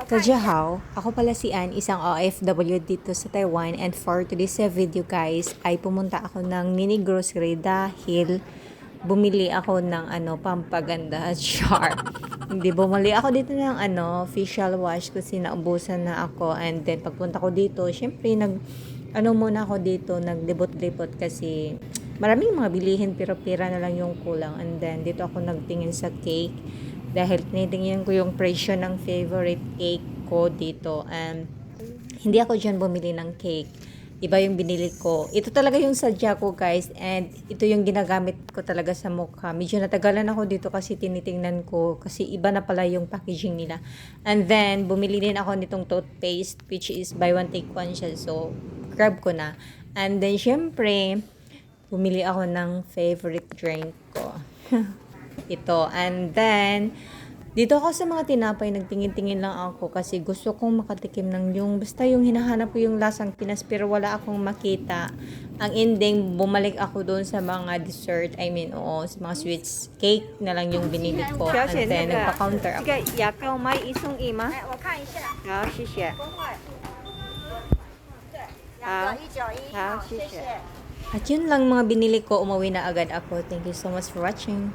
Kajahaw, ako pala si Ann, isang OFW dito sa Taiwan, and for today's video guys ay pumunta ako ng mini grocery dahil bumili ako ng pampaganda char. Hindi, bumili ako dito ng facial wash kasi naubusan na ako, and then pagpunta ko dito, syempre muna ako dito, naglibot-libot kasi maraming mga bilihin pero pera na lang yung kulang, and then dito ako nagtingin sa cake dahil tinitingnan ko yung presyo ng favorite cake ko dito. Hindi ako dyan bumili ng cake. Iba yung binili ko. Ito talaga yung sadya ko guys. And ito yung ginagamit ko talaga sa mukha. Medyo natagalan ako dito kasi tinitingnan ko. Kasi iba na pala yung packaging nila. And then, bumili din ako nitong toothpaste which is buy one take one siya. So, grab ko na. And then, syempre, bumili ako ng favorite drink ko. Ito. And then, dito ako sa mga tinapay, nagtingin-tingin lang ako kasi gusto kong makatikim ng basta yung hinahanap ko yung lasang Pinas pero wala akong makita. Ang ending, bumalik ako doon sa mga dessert, sa mga sweets, cake na lang yung binili ko. And then, nagpa-counter ako. At yun lang mga binili ko, umuwi na agad ako. Thank you so much for watching.